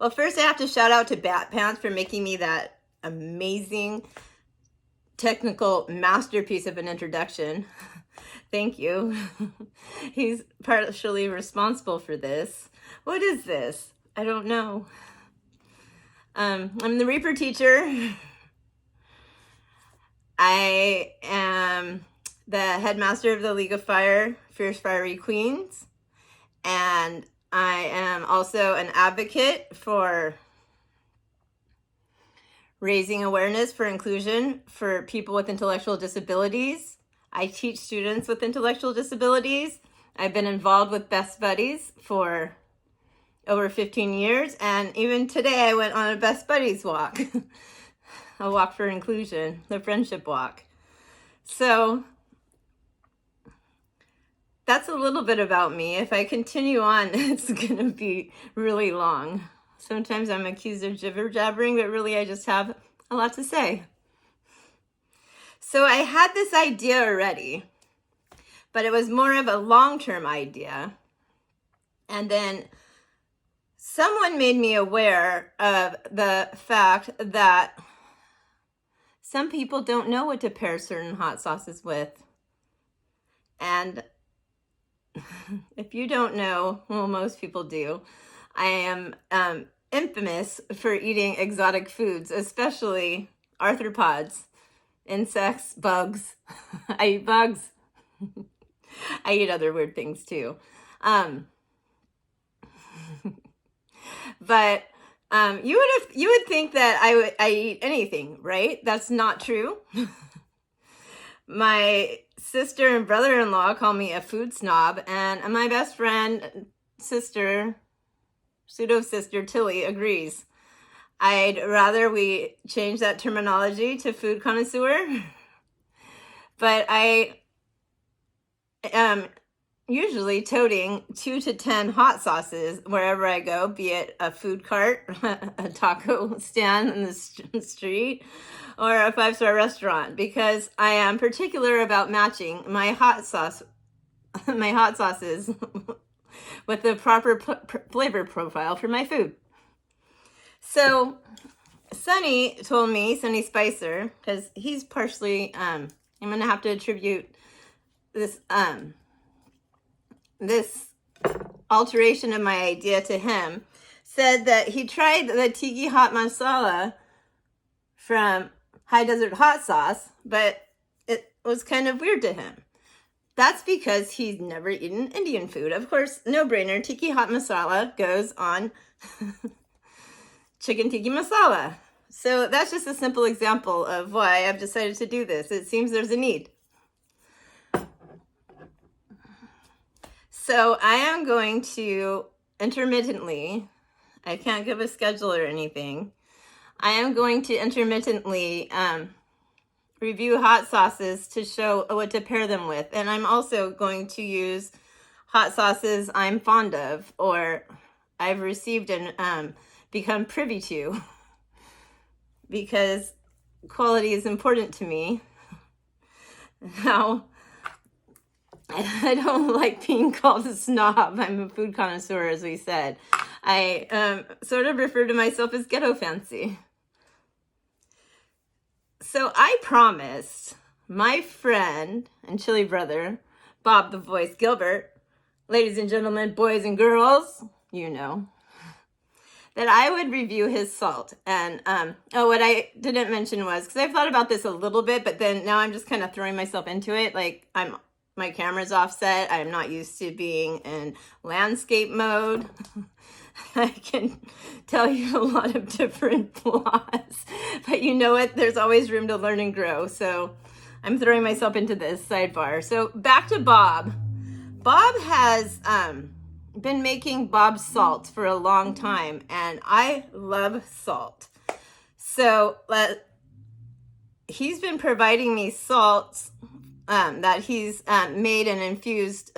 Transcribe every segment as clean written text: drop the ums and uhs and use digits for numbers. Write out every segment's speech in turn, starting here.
Well, first I have to shout out to Bat Pants for making me that amazing technical masterpiece of an introduction. Thank you. He's partially responsible for this. What is this? I don't know. I'm the Reaper teacher. I am the headmaster of the League of Fire, Fierce Fiery Queens. And I am also an advocate for raising awareness for inclusion for people with intellectual disabilities. I teach students with intellectual disabilities. I've been involved with Best Buddies for over 15 years. And even today I went on a Best Buddies walk, a walk for inclusion, the friendship walk. So that's a little bit about me. If I continue on, it's going to be really long. Sometimes I'm accused of jibber-jabbering, but really I just have a lot to say. So I had this idea already, but it was more of a long-term idea. And then someone made me aware of the fact that some people don't know what to pair certain hot sauces with. And if you don't know, well, most people do, I am infamous for eating exotic foods, especially arthropods, insects, bugs. I eat bugs. I eat other weird things too. But you would think that I eat anything, right? That's not true. My sister and brother-in-law call me a food snob, and my best friend, pseudo-sister Tilly agrees. I'd rather we change that terminology to food connoisseur, but I am usually toting 2 to 10 hot sauces wherever I go, be it a food cart, a taco stand in the street, or a 5-star restaurant, because I am particular about matching my hot sauces with the proper flavor profile for my food. So Sonny told me, Sonny Spicer, because he's partially, I'm going to have to attribute this this alteration of my idea to him, said that he tried the tiki hot masala from High Desert Hot Sauce, but it was kind of weird to him. That's because he's never eaten Indian food. Of course, no brainer, tiki hot masala goes on chicken tiki masala. So that's just a simple example of why I've decided to do this. It seems there's a need. So I am going to intermittently, I can't give a schedule or anything, I am going to intermittently review hot sauces to show what to pair them with. And I'm also going to use hot sauces I'm fond of or I've received and become privy to because quality is important to me. Now, I don't like being called a snob. I'm a food connoisseur, as we said. I sort of refer to myself as ghetto fancy. So I promised my friend and chili brother, Bob the Voice Gilbert, ladies and gentlemen, boys and girls, you know, that I would review his salt. And what I didn't mention was, because I've thought about this a little bit, but then now I'm just kind of throwing myself into it. Like my camera's offset. I'm not used to being in landscape mode. I can tell you a lot of different flaws, but you know what? There's always room to learn and grow. So I'm throwing myself into this sidebar. So back to Bob. Bob has been making Bob's salt for a long time, and I love salt. So he's been providing me salts that he's made and infused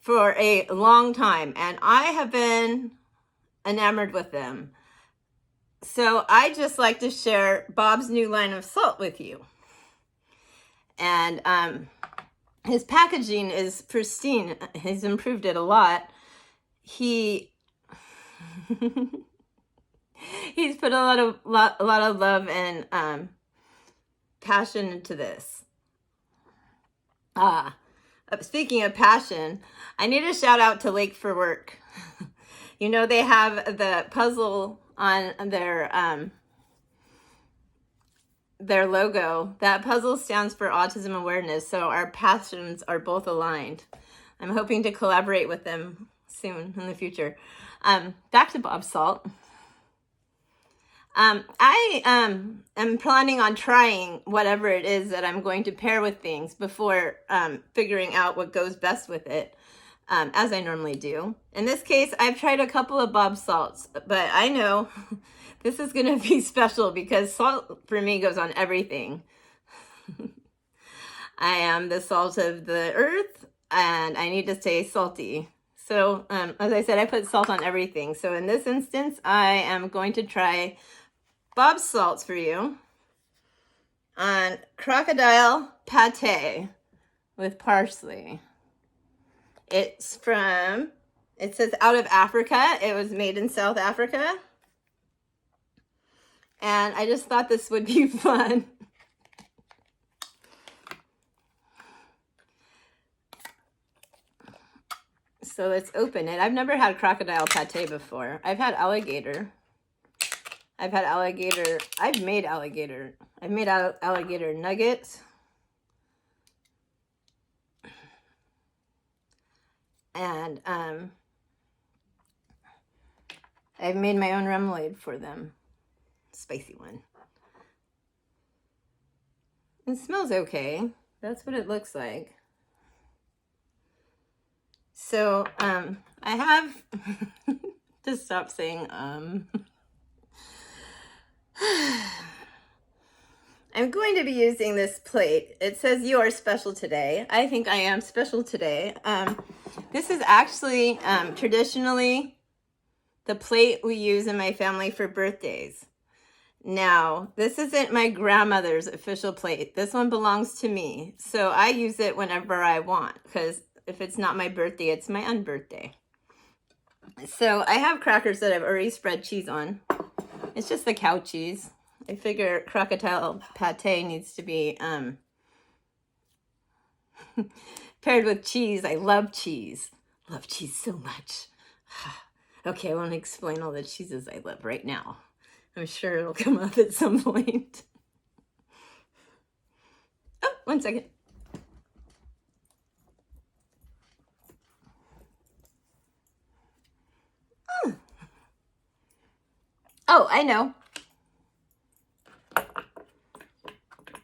for a long time, and I have been enamored with them. So I just like to share Bob's new line of salt with you. And his packaging is pristine. He's improved it a lot. He He's put a lot of love and passion into this. Speaking of passion, I need a shout out to Lake for Work. You know, they have the puzzle on their logo. That puzzle stands for autism awareness, so our passions are both aligned. I'm hoping to collaborate with them soon in the future. Back to Bob Salt. I am planning on trying whatever it is that I'm going to pair with things before figuring out what goes best with it, as I normally do. In this case, I've tried a couple of Bob Salts, but I know this is going to be special because salt for me goes on everything. I am the salt of the earth and I need to stay salty. So as I said, I put salt on everything. So in this instance, I am going to try Bob's salts for you on crocodile pate with parsley. It's from, it says out of Africa. It was made in South Africa. And I just thought this would be fun. So let's open it. I've never had crocodile pate before. I've had alligator. I've made alligator. I've made alligator nuggets. And I've made my own remoulade for them. Spicy one. It smells okay. That's what it looks like. So I have to stop saying I'm going to be using this plate. It says you are special today. I think I am special today. This is actually traditionally the plate we use in my family for birthdays. Now, this isn't my grandmother's official plate. This one belongs to me. So I use it whenever I want because if it's not my birthday, it's my unbirthday. So I have crackers that I've already spread cheese on. It's just the cow cheese. I figure crocodile pate needs to be paired with cheese. I love cheese. Love cheese so much. Okay, I won't explain all the cheeses I love right now. I'm sure it'll come up at some point. Oh, 1 second. Oh, I know.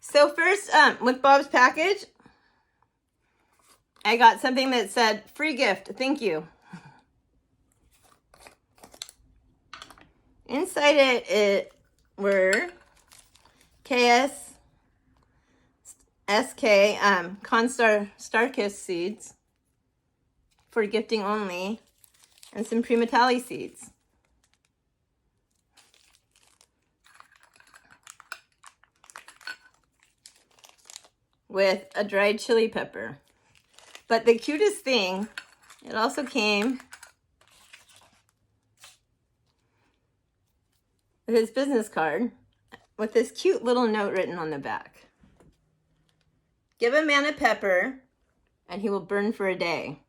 So first, with Bob's package, I got something that said, free gift, thank you. Inside it were KSSK, Constar Starkiss seeds for gifting only, and some Primatali seeds. With a dried chili pepper. But the cutest thing, it also came with his business card with this cute little note written on the back. Give a man a pepper and he will burn for a day.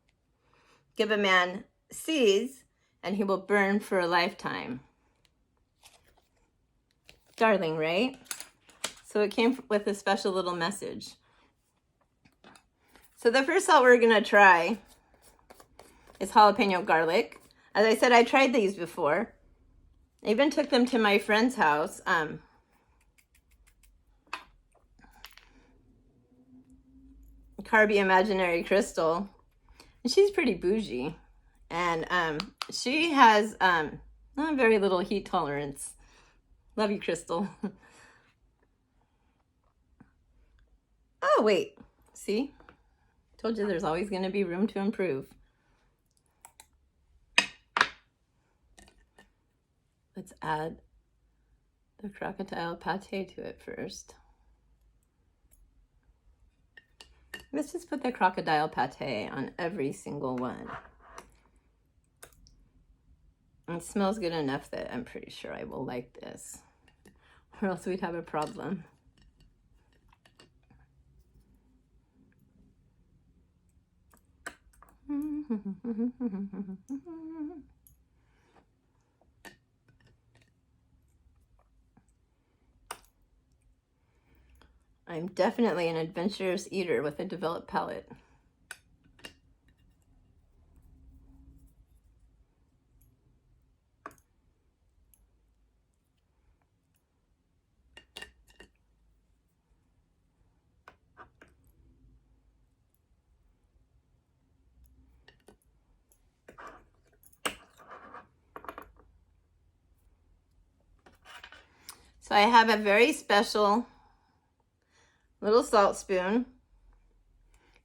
Give a man seeds and he will burn for a lifetime. Darling, right? So it came with a special little message. So the first salt we're gonna try is jalapeno garlic. As I said, I tried these before. I even took them to my friend's house. Carby Imaginary Crystal. And she's pretty bougie. And she has not very little heat tolerance. Love you, Crystal. Oh, wait. See? Told you there's always going to be room to improve. Let's add the crocodile pate to it first. Let's just put the crocodile pate on every single one. It smells good enough that I'm pretty sure I will like this, or else we'd have a problem. I'm definitely an adventurous eater with a developed palate. So I have a very special little salt spoon,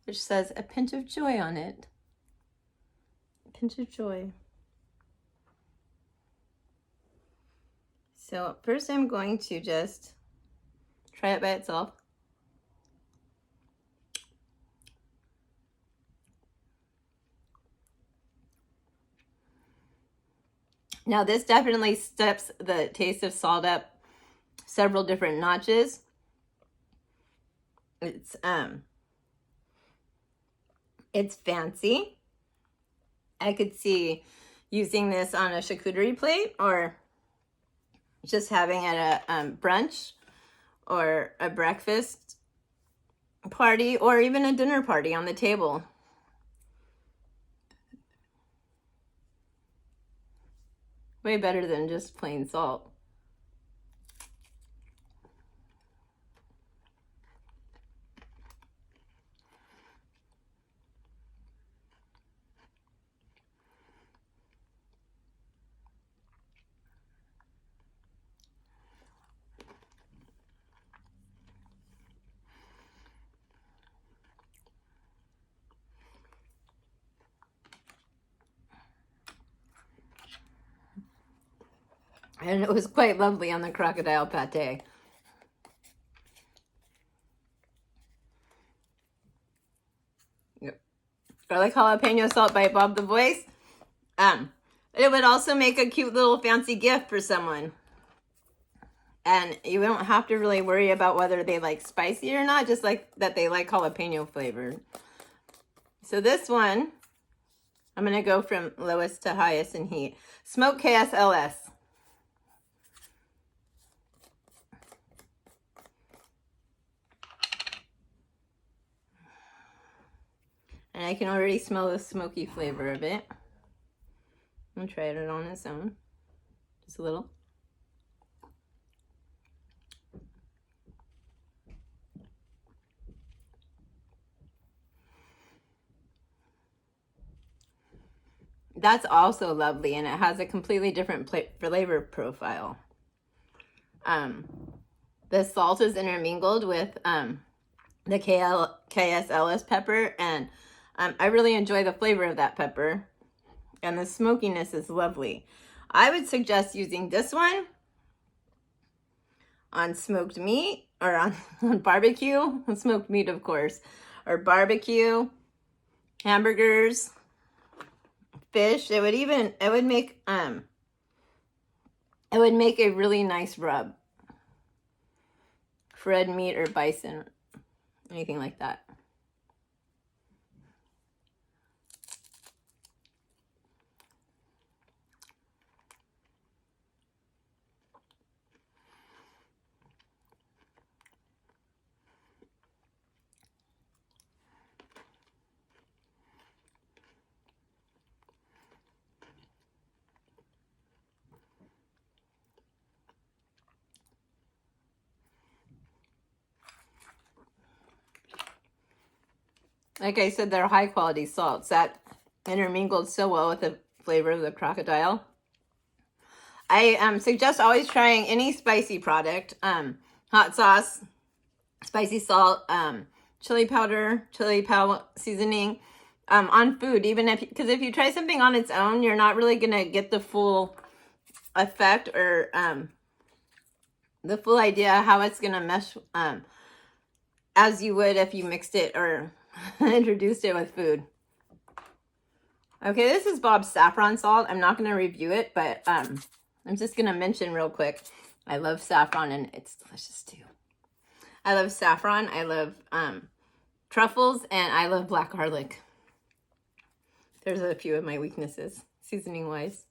which says a pinch of joy on it. A pinch of joy. So first I'm going to just try it by itself. Now this definitely steps the taste of salt up several different notches. It's fancy. I could see using this on a charcuterie plate, or just having it at a brunch or a breakfast party, or even a dinner party on the table. Way better than just plain salt. And it was quite lovely on the crocodile pate. Garlic jalapeno salt by Bob the Voice. It would also make a cute little fancy gift for someone. And you don't have to really worry about whether they like spicy or not, just like that they like jalapeno flavored. So this one, I'm going to go from lowest to highest in heat. Smoked KSLS. And I can already smell the smoky flavor of it. I'm going to try it on its own. Just a little. That's also lovely, and it has a completely different flavor profile. The salt is intermingled with the KSLS pepper, and I really enjoy the flavor of that pepper, and the smokiness is lovely. I would suggest using this one on smoked meat, or on barbecue, smoked meat of course, or barbecue, hamburgers, fish. It would make a really nice rub for red meat or bison, anything like that. Like I said, they're high quality salts that intermingled so well with the flavor of the crocodile. I suggest always trying any spicy product, hot sauce, spicy salt, chili powder, chili seasoning, on food. Even because if you try something on its own, you're not really gonna get the full effect, or the full idea how it's gonna mesh as you would if you mixed it or introduced it with food. Okay, this is Bob's saffron salt. I'm not going to review it, but I'm just going to mention real quick. I love saffron, and it's delicious too. I love saffron. I love truffles, and I love black garlic. There's a few of my weaknesses, seasoning-wise.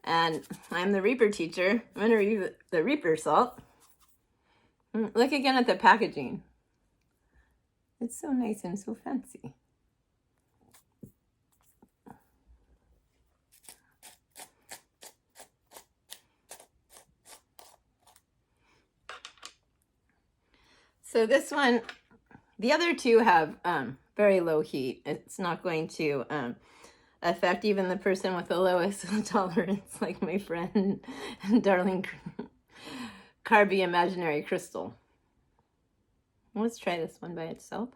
And I'm the Reaper teacher. I'm going to review the Reaper salt. Look again at the packaging. It's so nice and so fancy. So this one, the other two have very low heat. It's not going to affect even the person with the lowest tolerance, like my friend and darling Carby Imaginary Crystal. Let's try this one by itself.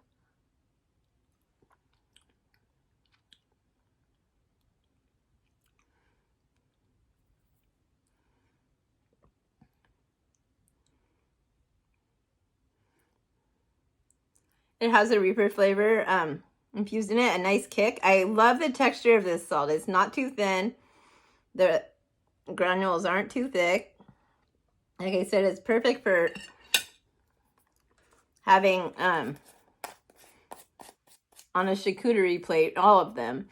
It has a Reaper flavor infused in it, a nice kick. I love the texture of this salt. It's not too thin. The granules aren't too thick. Like I said, it's perfect for having on a charcuterie plate, all of them.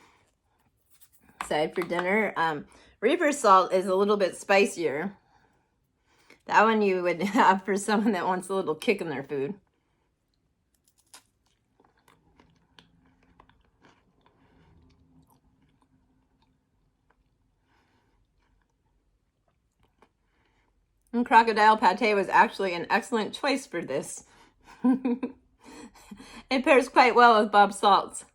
Aside for dinner. Reaper salt is a little bit spicier. That one you would have for someone that wants a little kick in their food. And crocodile pate was actually an excellent choice for this. It pairs quite well with Bob's salts.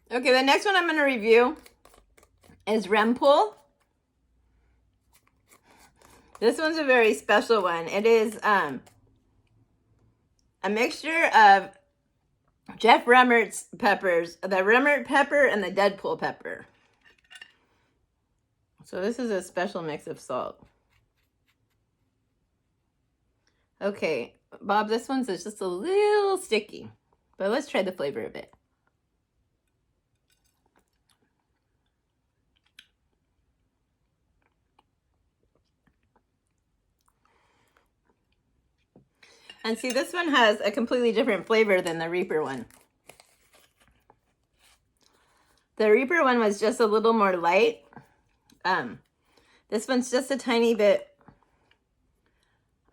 Okay, the next one I'm going to review is Rempool. This one's a very special one. It is a mixture of Jeff Remmert's peppers, the Remmert pepper and the Deadpool pepper. So this is a special mix of salt. Okay, Bob, this one's just a little sticky, but let's try the flavor of it. And see, this one has a completely different flavor than the Reaper one. The Reaper one was just a little more light. This one's just a tiny bit,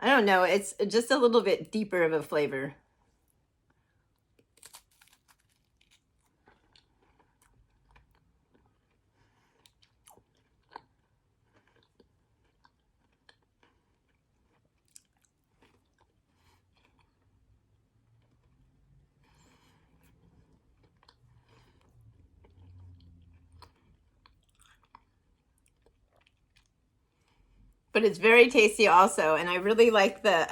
I don't know, it's just a little bit deeper of a flavor. But it's very tasty also, and I really like the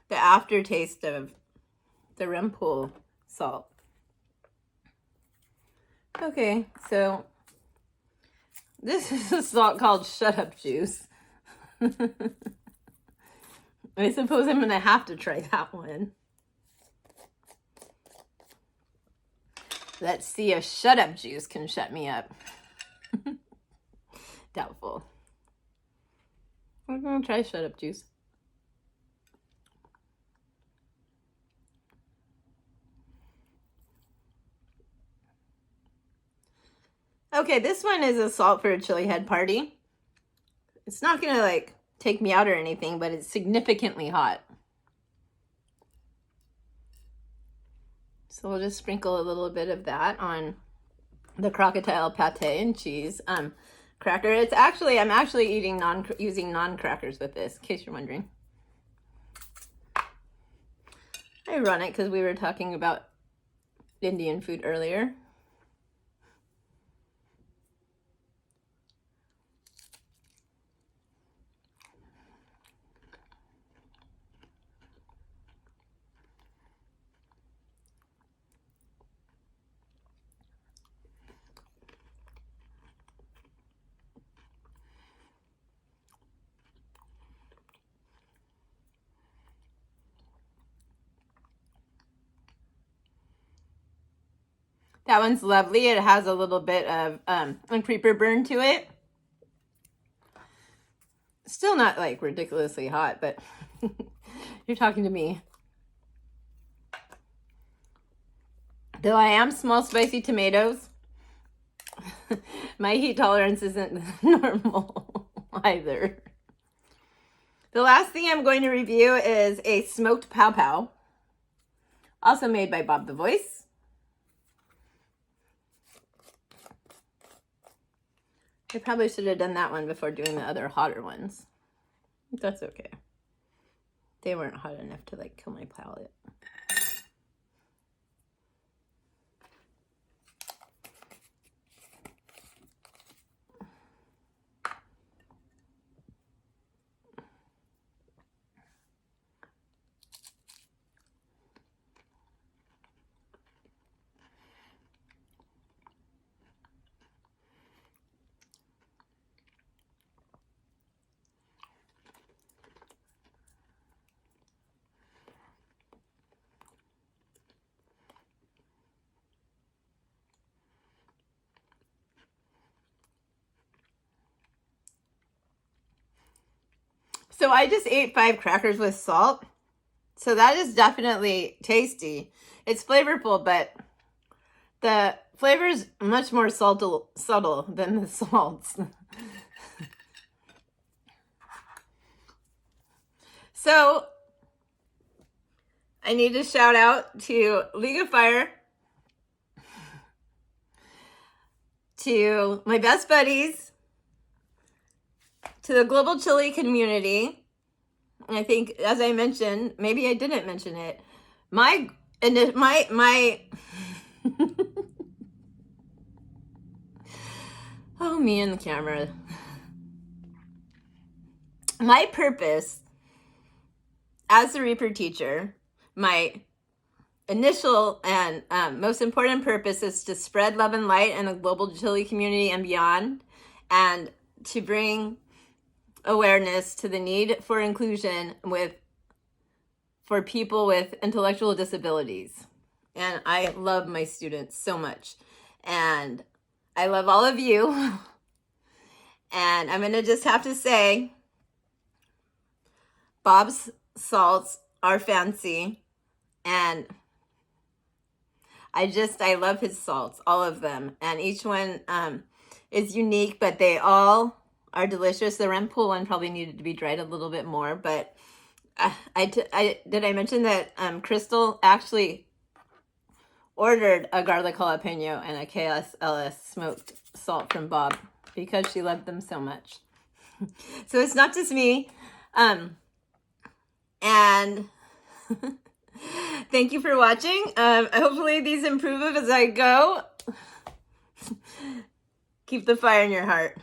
aftertaste of the Rempool salt. Okay, so this is a salt called Shut Up Juice. I suppose I'm gonna have to try that one. Let's see if Shut Up Juice can shut me up. Doubtful. We're gonna try Shut Up Juice. Okay, this one is a salt for a chili head party. It's not gonna like take me out or anything, but it's significantly hot. So we'll just sprinkle a little bit of that on the crocodile pate and cheese cracker. It's actually, I'm actually using non-crackers with this, in case you're wondering. Ironic, because we were talking about Indian food earlier. That one's lovely. It has a little bit of a creeper burn to it. Still not like ridiculously hot, but you're talking to me. Though I am small spicy tomatoes, my heat tolerance isn't normal either. The last thing I'm going to review is a smoked pow pow, also made by Bob the Voice. I probably should have done that one before doing the other hotter ones. That's okay. They weren't hot enough to like kill my palate. So I just ate 5 crackers with salt. So that is definitely tasty. It's flavorful, but the flavor is much more subtle than the salts. So I need to shout out to League of Fire, to my best buddies, to the global chili community. And I think, as I mentioned, maybe I didn't mention it. My oh, me and the camera. My purpose as a Reaper teacher, my initial and most important purpose is to spread love and light in the global chili community and beyond, and to bring awareness to the need for inclusion for people with intellectual disabilities. And I love my students so much. And I love all of you. And I'm going to just have to say, Bob's salts are fancy. And I love his salts, all of them. And each one is unique, but they all are delicious. The Ren Pool one probably needed to be dried a little bit more, but did I mention that Crystal actually ordered a garlic jalapeno and a KSLS smoked salt from Bob because she loved them so much. So it's not just me. And thank you for watching. Hopefully these improve as I go. Keep the fire in your heart.